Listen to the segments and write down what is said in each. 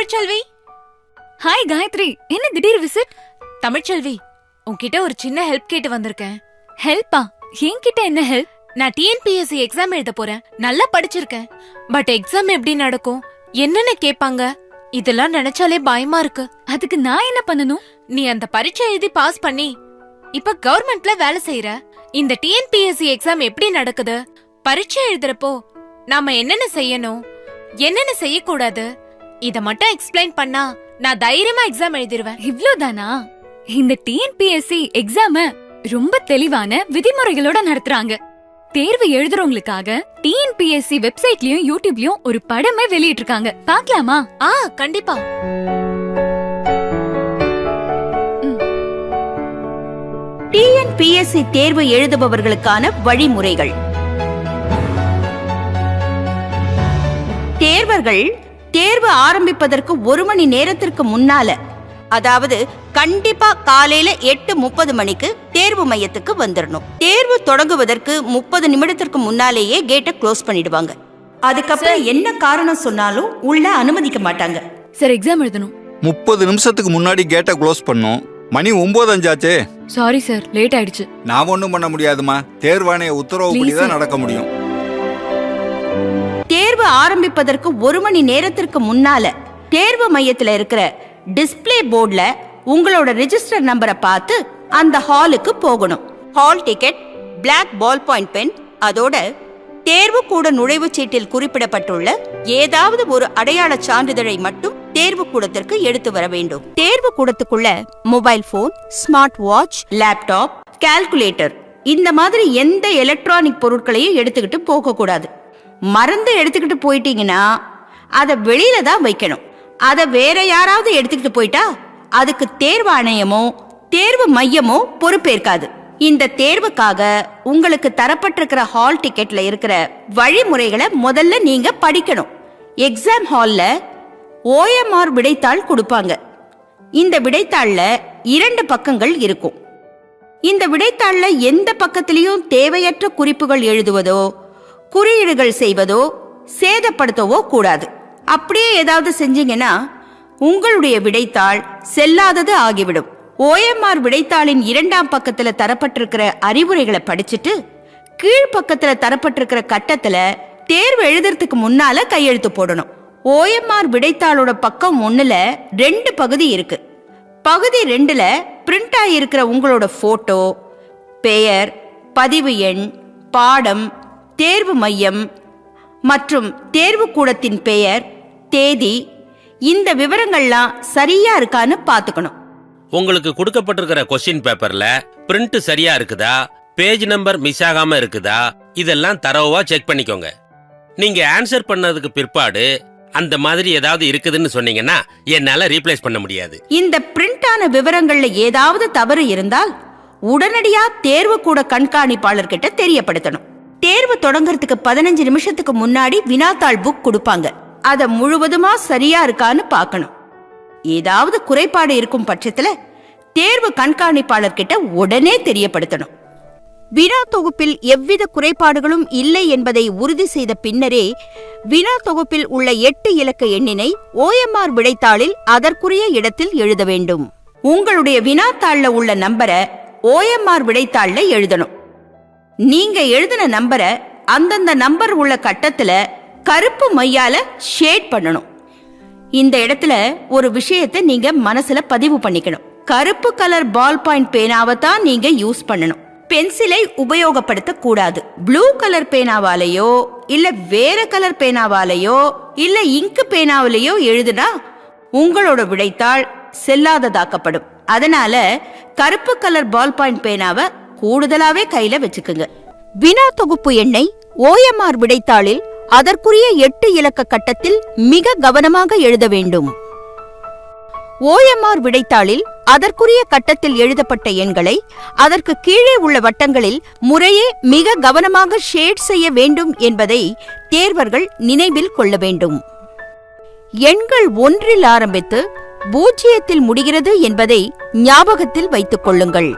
Tamilselvi. Hi Gayatri, என்ன திடீர் visit? Tamilselvi, உன்கிட்ட ஒரு சின்ன ஹெல்ப் கேட்டு வந்திருக்கேன். ஹெல்ப்பா? என்கிட்ட என்ன ஹெல்ப்? நான் டிஎன்பிஎஸ்சி எக்ஸாம் எழுத போறேன். நல்லா படிச்சிருக்கேன். பட் எக்ஸாம் எப்படி நடக்கும், என்னென்ன கேட்பாங்க, இதெல்லாம் நினைச்சாலே பயமா இருக்கு. அதுக்கு நான் என்ன பண்ணணும்? நீ அந்த பரீட்சை எழுதி பாஸ் பண்ணி இப்ப கவர்மெண்ட்ல வேலை செய்யற. இந்த டிஎன்பிஎஸ்சி எக்ஸாம் எப்படி நடக்குது, பரீட்சை எழுதுறப்போ நாம என்னென்ன செய்யணும், என்னென்ன செய்யக்கூடாது, இத மட்டும் எக்ஸ்பிளைன் பண்ணா நான் தைரியமா எக்ஸாம் எழுதிருவேன். இவ்ளோதானா? இந்த டிஎன்பிஎஸ்சி எக்ஸாம ரொம்ப தெளிவான விதிமுறைகளோட நடத்துறாங்க. தேர்வு எழுதுறவங்களுக்காக டிஎன்பிஎஸ்சி வெப்சைட்லயும் யூடியூப்லயும் ஒரு படமே வெளியிட்டிருக்காங்க. பார்க்கலாமா? கண்டிப்பா. டிஎன்பிஎஸ்சி தேர்வு எழுதுபவர்களுக்கான வழிமுறைகள். தேர்வர்கள் தேர்வு ஆரம்பிப்பதற்கு 1 மணி நேரத்திற்கு முன்னால, அதாவது கண்டிப்பா காலையில 8:30 மணிக்கு தேர்வு மையத்துக்கு வந்துடணும். தேர்வு தொடங்குவதற்கு 30 நிமிடத்திற்கு முன்னாலேயே கேட்டை க்ளோஸ் பண்ணிடுவாங்க. அதுக்கப்புறம் என்ன காரணம் சொன்னாலும் உள்ள அனுமதிக்க மாட்டாங்க. சார், எக்ஸாம் எழுதணும். 30 நிமிஷத்துக்கு முன்னாடி கேட்டை க்ளோஸ் பண்ணும். மணி 9 ஆச்சே. சாரி சார், லேட் ஆயிடுச்சு. நான் ஒண்ணும் பண்ண முடியாதுமா, தேர்வாணைய உத்தரவுப்படிதான் நடக்க முடியும். தேர்வு ஆரம்பிப்பதற்கு 1 மணி நேரத்திற்கு முன்னால தேர்வு மையத்துல இருக்கிற டிஸ்பிளே போர்ட்ல உங்களோட ரெஜிஸ்டர் நம்பரை பார்த்து அந்த ஹாலுக்கு போகணும். Hall ticket, black ball point pen, அதோட தேர்வு கூட நுழைவுச் சீட்டில் குறிப்பிடப்பட்டுள்ள ஏதாவது ஒரு அடையாள சான்றிதழை மட்டும் தேர்வு கூடத்திற்கு எடுத்து வர வேண்டும். தேர்வு கூடத்துக்குள்ள mobile phone, smart watch, laptop, calculator இந்த மாதிரி எந்த எலக்ட்ரானிக் பொருட்களையும் எடுத்துக்கிட்டு போக கூடாது. மறந்து எடுத்துக்கிட்டு போயிட்டீங்கன்னா அதை வெளியில தான் வைக்கணும். அதை வேற யாராவது எடுத்துக்கிட்டு போயிட்டா அதுக்கு தேர்வாணையமோ தேர்வு மையமோ பொறுப்பேற்காது. இந்த தேர்வுக்காக உங்களுக்கு தரப்பட்டிருக்கிற ஹால் டிக்கெட்ல இருக்கிற வழிமுறைகளை முதல்ல நீங்க படிக்கணும். எக்ஸாம் ஹால்ல OMR விடைத்தாள் கொடுப்பாங்க. இந்த விடைத்தாள்ல 2 பக்கங்கள் இருக்கும். இந்த விடைத்தாள்ல எந்த பக்கத்திலையும் தேவையற்ற குறிப்புகள் எழுதுவதோ குறியீடுகள் செய்வதோ சேதப்படுத்தவோ கூடாது. அப்படியே ஏதாவது செஞ்சீங்கன்னா உங்களுடைய விடைத்தாள் செல்லாதது ஆகிவிடும். OMR விடைத்தாளின் 2ஆம் பக்கத்துல தரப்பட்டிருக்கிற அறிவுரைகளை படிச்சுட்டு கீழ்பக்கத்துல தரப்பட்டிருக்கிற கட்டத்துல தேர்வு எழுதுறதுக்கு முன்னால கையெழுத்து போடணும். OMR விடைத்தாளோட பக்கம் 1ல 2 பகுதி இருக்கு. பகுதி 2ல பிரிண்ட் ஆகியிருக்கிற உங்களோட போட்டோ, பெயர், பதிவு எண், பாடம், தேர்வு மையம் மற்றும் தேர்வு கூடத்தின் பெயர், தேதி, இந்த விவரங்கள்லாம் சரியா இருக்கான்னு பாத்துக்கணும். உங்களுக்கு கொடுக்கப்பட்டிருக்கிற கொஸ்டின் பேப்பர்ல பிரிண்ட் சரியா இருக்குதா, பேஜ் நம்பர் மிஸ் ஆகாம இருக்குதா, இதெல்லாம் தரவா செக் பண்ணிக்கோங்க. நீங்க ஆன்சர் பண்ணதுக்கு பிற்பாடு அந்த மாதிரி ஏதாவது இருக்குதுன்னு சொன்னீங்கன்னா என்னால ரீப்ளேஸ் பண்ண முடியாது. இந்த பிரிண்ட் ஆன விவரங்கள்ல ஏதாவது தவறு இருந்தால் உடனடியா தேர்வு கூட கண்காணிப்பாளர்கிட்ட தெரியப்படுத்தணும். தேர்வு தொடங்கறதுக்கு 15 நிமிஷத்துக்கு முன்னாடி வினாத்தாள் புக் கொடுப்பாங்க. அத முழுவதுமா சரியா இருக்கான்னு பார்க்கணும். ஏதாவது குறைபாடு இருக்கும் பட்சத்துல தேர்வு கண்காணிப்பாளர் கிட்ட உடனே தெரியப்படுத்தணும். வினா தொகுப்பில் எவ்வித குறைபாடுகளும் இல்லை என்பதை உறுதி செய்த பின்னரே வினா தொகுப்பில் உள்ள 8 இலக்க எண்ணினை OMR விடைத்தாளில் அதற்குரிய இடத்தில் எழுத வேண்டும். உங்களுடைய வினாத்தாள்ல உள்ள நம்பரை OMR விடைத்தாள்ல எழுதணும். நீங்க எழுதின நம்பரை அந்தந்த நம்பர் உள்ள கட்டத்துல கருப்பு மையால ஷேட் பண்ணணும். இந்த இடத்துல ஒரு விஷயத்தை நீங்க மனசுல பதிவு பண்ணிக்கணும். கருப்பு கலர் பால் பாயிண்ட் பேனாவை தான் நீங்க யூஸ் பண்ணணும். பென்சிலை உபயோகப்படுத்த கூடாது. ப்ளூ கலர் பேனாவாலேயோ இல்ல வேற கலர் பேனாவாலேயோ இல்ல இங்கு பேனாவிலேயோ எழுதுனா உங்களோட விடைத்தாள் செல்லாததாக்கப்படும். அதனால கருப்பு கலர் பால் பாயிண்ட் பேனாவை கூடுதலாவே கையில வச்சுக்குங்க. வினா தொகுப்பு எண்ணை OMR விடைத்தாளில் அதற்குரிய 8 இலக்க கட்டத்தில் மிக கவனமாக எழுத வேண்டும். OMR விடைத்தாளில் அதற்குரிய கட்டத்தில் எழுதப்பட்ட எண்களை அதற்கு கீழே உள்ள வட்டங்களில் முறையே மிக கவனமாக ஷேட் செய்ய வேண்டும் என்பதை தேர்வர்கள் நினைவில் கொள்ள வேண்டும். எண்கள் 1ல் ஆரம்பித்து 0ல் முடிகிறது என்பதை ஞாபகத்தில் வைத்துக் கொள்ளுங்கள்.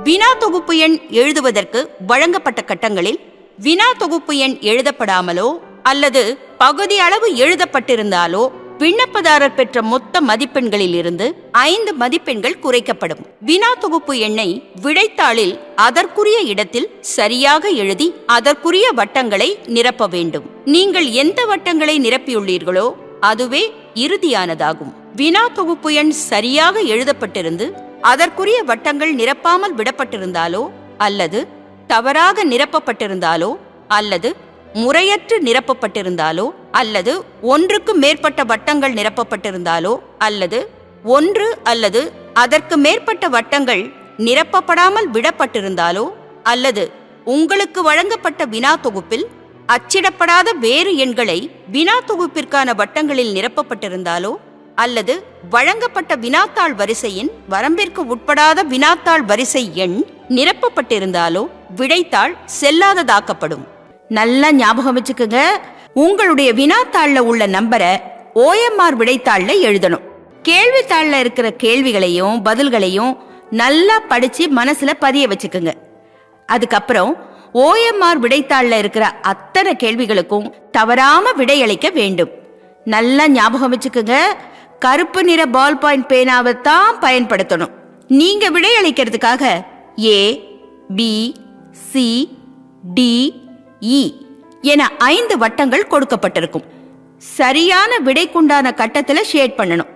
வினா தொகுப்பு எண் எழுதுவதற்கு வழங்கப்பட்ட கட்டங்களில் வினா தொகுப்பு எண் எழுதப்படாமலோ அல்லது பகுதி அளவு எழுதப்பட்டிருந்தாலோ விண்ணப்பதாரர் பெற்ற மொத்த மதிப்பெண்களில் இருந்து 5 மதிப்பெண்கள் குறைக்கப்படும். வினா தொகுப்பு எண்ணை விடைத்தாளில் அதற்குரிய இடத்தில் சரியாக எழுதி அதற்குரிய வட்டங்களை நிரப்ப வேண்டும். நீங்கள் எந்த வட்டங்களை நிரப்பியுள்ளீர்களோ அதுவே இறுதியானதாகும். வினா தொகுப்பு எண் சரியாக எழுதப்பட்டிருந்து அதற்குரிய வட்டங்கள் நிரப்பாமல் விடப்பட்டிருந்தாலோ அல்லது தவறாக நிரப்பப்பட்டிருந்தாலோ அல்லது முறையற்று நிரப்பப்பட்டிருந்தாலோ அல்லது ஒன்றுக்கு மேற்பட்ட வட்டங்கள் நிரப்பப்பட்டிருந்தாலோ அல்லது ஒன்று அல்லது அதற்கு மேற்பட்ட வட்டங்கள் நிரப்பப்படாமல் விடப்பட்டிருந்தாலோ அல்லது உங்களுக்கு வழங்கப்பட்ட வினா தொகுப்பில் அச்சிடப்படாத வேறு எண்களை வினா தொகுப்பிற்கான வட்டங்களில் நிரப்பப்பட்டிருந்தாலோ அல்லது வழங்கப்பட்ட வினாத்தாள் வரிசையின் வரம்பிற்கு உட்படாத வினாத்தாள் வரிசை எண் நிரப்பப்பட்டிருந்தாலோ விடைத்தாள் செல்லாததாக்கப்படும். நல்லா ஞாபகம் வச்சுக்குங்க. உங்களுடைய வினாத்தாள்ல உள்ள நம்பரை OMR விடைத்தாள்ல எழுதணும். கேள்வித்தாள்ல இருக்கிற கேள்விகளையும் பதில்களையும் நல்லா படிச்சு மனசுல பதிய வச்சுக்குங்க. அதுக்கப்புறம் OMR விடைத்தாள்ல இருக்கிற அத்தனை கேள்விகளுக்கும் தவறாம விடையளிக்க வேண்டும். நல்லா ஞாபகம் வச்சுக்குங்க. கருப்பு நிற பால் பாயிண்ட் பேனாவை தான் பயன்படுத்தணும். நீங்க விடையளிக்கிறதுக்காக A, B, C, D, E என 5 வட்டங்கள் கொடுக்கப்பட்டிருக்கும். சரியான விடைக்குண்டான கட்டத்துல ஷேட் பண்ணணும்.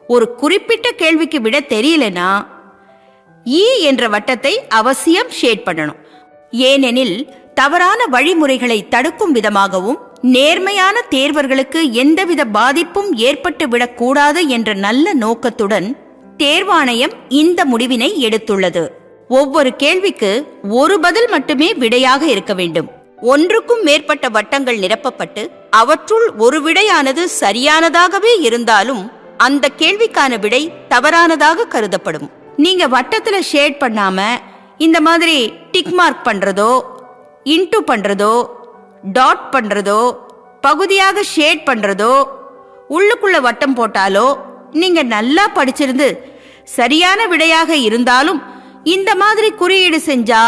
ஒரு குறிப்பிட்ட கேள்விக்கு விட தெரியலனா E என்ற வட்டத்தை அவசியம் ஷேட் பண்ணணும். ஏனெனில் தவறான வழிமுறைகளை தடுக்கும் விதமாகவும் நேர்மையான தேர்வர்களுக்கு எந்தவித பாதிப்பும் ஏற்பட்டு விடக்கூடாது என்ற நல்ல நோக்கத்துடன் தேர்வாணையம் இந்த முடிவினை எடுத்துள்ளது. ஒவ்வொரு கேள்விக்கு ஒரு பதில் மட்டுமே விடையாக இருக்க வேண்டும். ஒன்றுக்கும் மேற்பட்ட வட்டங்கள் நிரப்பப்பட்டு அவற்றுள் ஒரு விடையானது சரியானதாகவே இருந்தாலும் அந்த கேள்விக்கான விடை தவறானதாக கருதப்படும். நீங்க வட்டத்துல ஷேட் பண்ணாம இந்த மாதிரி டிக் மார்க் பண்றதோ, இன்டு பண்றதோ, டாட் பண்றதோ, பகுதியாக ஷேட் பண்றதோ, உள்ளுக்குள்ள வட்டம் போட்டாலோ நீங்க நல்லா படிச்சிருந்து சரியான விடையாக இருந்தாலும் இந்த மாதிரி குறியீடு செஞ்சா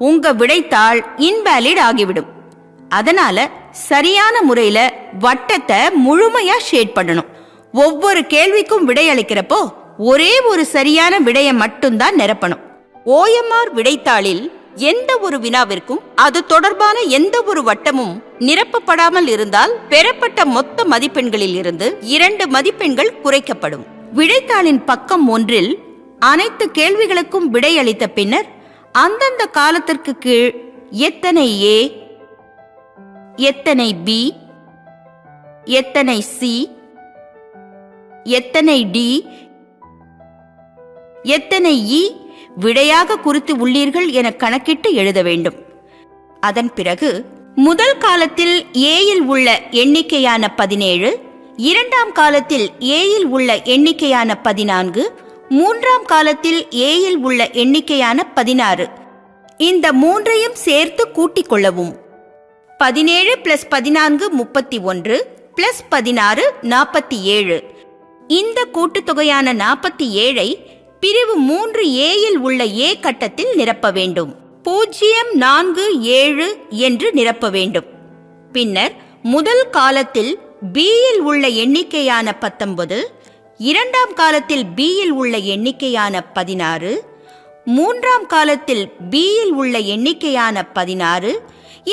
உங்க விடைத்தாள் இன்வேலிட் ஆகிவிடும். அதனால சரியான முறையில வட்டத்தை முழுமையா ஷேட் பண்ணணும். ஒவ்வொரு கேள்விக்கும் விடையளிக்கிறப்போ ஒரே ஒரு சரியான விடையை மட்டும்தான் நிரப்பணும். OMR விடைத்தாளில் எந்த ஒரு வினாவிற்கும் அது தொடர்பான எந்த ஒரு வட்டமும் நிரப்பப்படாமல் இருந்தால் பெறப்பட்ட மொத்த மதிப்பெண்களில் இருந்து 2 மதிப்பெண்கள் குறைக்கப்படும். விடைத்தாளின் பக்கம் 1 அனைத்து கேள்விகளுக்கும் விடையளித்த பின்னர் அந்தந்த காலத்திற்கு கீழ் எத்தனை A, எத்தனை B, எத்தனை C, எத்தனை D, எத்தனை E விடையாக குறித்து உள்ளீர்கள் என கணக்கிட்டு எழுத வேண்டும். அதன் பிறகு முதல் காலத்தில் ஏயில் உள்ள எண்ணிக்கையான 17, இரண்டாம் காலத்தில் ஏயில் உள்ள எண்ணிக்கையான 14, மூன்றாம் காலத்தில் ஏயில் உள்ள எண்ணிக்கையான 16 இந்த மூன்றையும் சேர்த்து கூட்டிக் கொள்ளவும். 17 + 14 31 + 16 47. இந்த கூட்டுத்தொகையான 47ஐ பிரிவு 3Aயில் உள்ள A கட்டத்தில் நிரப்ப வேண்டும். 047 என்று நிரப்ப வேண்டும். பின்னர் முதல் காலத்தில் Bயில் உள்ள எண்ணிக்கையான 19, இரண்டாம் காலத்தில் Bயில் உள்ள எண்ணிக்கையான 16, மூன்றாம் காலத்தில் Bயில் உள்ள எண்ணிக்கையான 16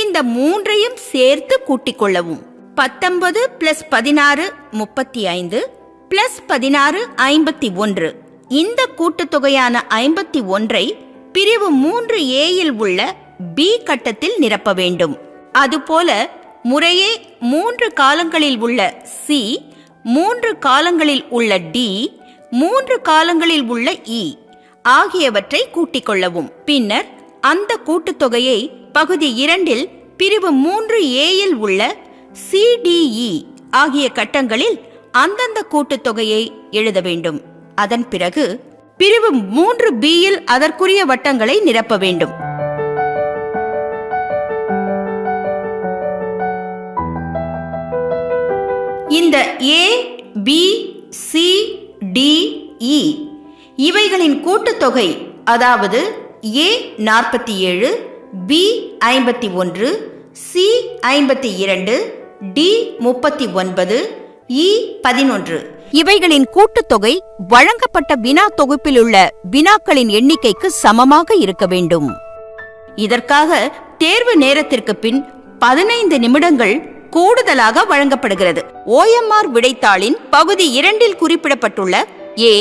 இந்த மூன்றையும் சேர்த்து கூட்டிக் கொள்ளவும். 19 + 16 35 + 16 51. இந்த கூட்டுத்தொகையான 51ஐ பிரிவு 3Aயில் உள்ள B கட்டத்தில் நிரப்ப வேண்டும். அதுபோல முறையே 3 காலங்களில் உள்ள C, 3 காலங்களில் உள்ள D, 3 காலங்களில் உள்ள E ஆகியவற்றை கூட்டிக் கொள்ளவும். பின்னர் அந்த கூட்டுத்தொகையை பகுதி 2இல் பிரிவு 3Aயில் உள்ள CDE ஆகிய கட்டங்களில் அந்தந்த கூட்டுத்தொகையை எழுத வேண்டும். அதன் பிறகு பிரிவு 3Bயில் அதற்குரிய வட்டங்களை நிரப்ப வேண்டும். இந்த A, B, C, D, E இவைகளின் கூட்டுத்தொகை, அதாவது A 47, B 51, C 52, D 39, E11. இவைகளின் கூட்டுத்தொகை வழங்கப்பட்ட வினா தொகுப்பில் உள்ள வினாக்களின் எண்ணிக்கைக்கு சமமாக இருக்க வேண்டும். இதற்காக தேர்வு நேரத்திற்கு பின் 15 நிமிடங்கள் கூடுதலாக வழங்கப்படுகிறது. OMR விடைத்தாளின் பகுதி 2 குறிப்பிடப்பட்டுள்ள A,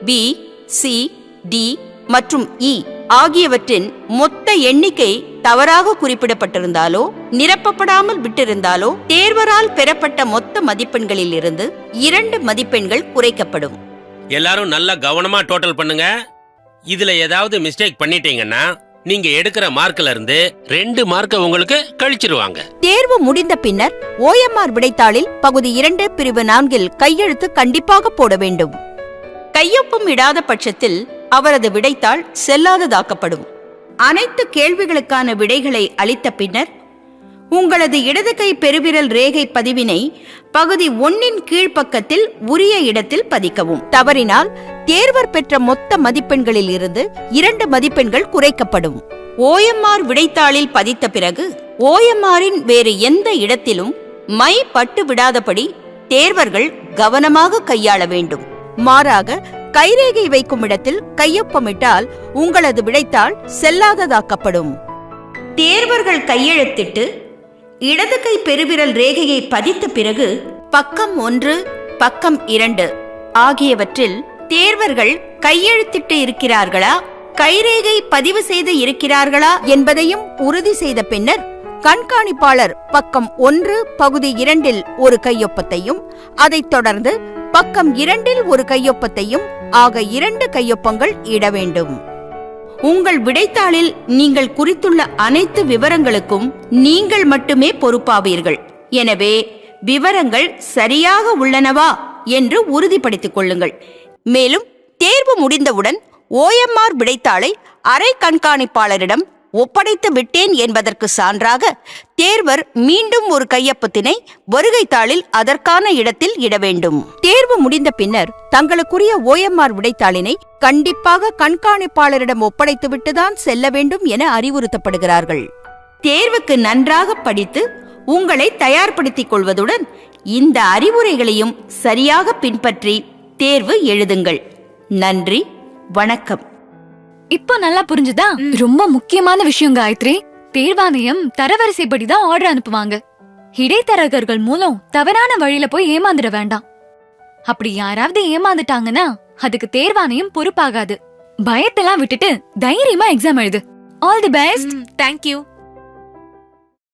B, C, D மற்றும் E ஆகியவற்றின் மொத்த எண்ணிக்கை தவறாக குறிப்பிடப்பட்டிருந்தாலோ நிரப்பப்படாமல் விட்டிருந்தாலோ தேர்வரால் பெறப்பட்ட மொத்த மதிப்பெண்களில் இருந்து 2 மதிப்பெண்கள் குறைக்கப்படும். எல்லாரும் நல்லா கவனமா டோட்டல் பண்ணுங்க. இதுல ஏதாவது மிஸ்டேக் பண்ணிட்டீங்கன்னா நீங்க எடுக்கிற மார்க்ல இருந்து 2 மார்க்க உங்களுக்கு கழிச்சிருவாங்க. தேர்வு முடிந்த பின்னர் OMR விடைத்தாளில் பகுதி 2 பிரிவு 4 கையெழுத்து கண்டிப்பாக போட வேண்டும். கையொப்பம் இடாத பட்சத்தில் அவரது விடைத்தாள் செல்லாததாக்கப்படும். அனைத்து கேள்விகளுக்கான விடைகளை அளித்த பின்னர் உங்களது இடது கை பெருவிரல் ரேகை பதிவினை பகுதி 1 கீழ்ப்பக்கத்தில் உரிய இடத்தில் பதிக்கவும். தவறினால் தேர்வர் பெற்ற மொத்த மதிப்பெண்களில் இருந்து 2 மதிப்பெண்கள் குறைக்கப்படும். OMR விடைத்தாளில் பதித்த பிறகு OMRின் வேறு எந்த இடத்திலும் மை பட்டு விடாதபடி தேர்வர்கள் கவனமாக கையாள வேண்டும். மாறாக கைரேகை வைக்கும் இடத்தில் கையொப்பமிட்டால் உங்களது விடைத்தாள் செல்லாததாக்கப்படும். தேர்வர்கள் கையெழுத்திட்டு இடது கை பெருவிரல் ரேகையை பதித்த பிறகு பக்கம் 1, பக்கம் 2 ஆகியவற்றில் தேர்வர்கள் கையெழுத்திட்டு இருக்கிறார்களா, கைரேகை பதிவு செய்து இருக்கிறார்களா என்பதையும் உறுதி செய்த பின்னர் கண்காணிப்பாளர் பக்கம் 1 பகுதி 2 ஒரு கையொப்பத்தையும் அதைத் தொடர்ந்து பக்கம் 2 ஒரு கையொப்பத்தையும் ஆக 2 கையொப்பங்கள் இட வேண்டும். உங்கள் விடைத்தாளில் நீங்கள் குறித்துள்ள அனைத்து விவரங்களுக்கும் நீங்கள் மட்டுமே பொறுப்பாவீர்கள். எனவே விவரங்கள் சரியாக உள்ளனவா என்று உறுதிப்படுத்திக் கொள்ளுங்கள். மேலும் தேர்வு முடிந்தவுடன் OMR விடைத்தாளை அரை கண்காணிப்பாளரிடம் ஒப்படைத்து விட்டேன் என்பதற்கு சான்றாக தேர்வர் மீண்டும் ஒரு கையொப்பத்தினை வருகைத்தாளில் அதற்கான இடத்தில் இட வேண்டும். தேர்வு முடிந்த பின்னர் தங்களுக்குரிய OMR விடைத்தாளினை கண்டிப்பாக கண்காணிப்பாளரிடம் ஒப்படைத்துவிட்டுதான் செல்ல வேண்டும் என அறிவுறுத்தப்படுகிறார்கள். தேர்வுக்கு நன்றாக படித்து உங்களை தயார்படுத்திக் கொள்வதுடன் இந்த அறிவுரைகளையும் சரியாக பின்பற்றி தேர்வு எழுதுங்கள். நன்றி, வணக்கம். இப்போ நல்லா புரிஞ்சுதா? ரொம்ப முக்கியமான விஷயம் காயத்ரி. தேர்வாணையம் தரவரிசைப்படிதான் ஆர்டர் அனுப்புவாங்க. இடைத்தரகர்கள் மூலம் தவறான வழியில போய் ஏமாந்துட வேண்டாம். அப்படி யாராவது ஏமாந்துட்டாங்கன்னா அதுக்கு தேர்வாணையம் பொறுப்பாகாது. பயத்தெல்லாம் விட்டுட்டு தைரியமா எக்ஸாம் எழுது. All the best. தேங்க்யூ.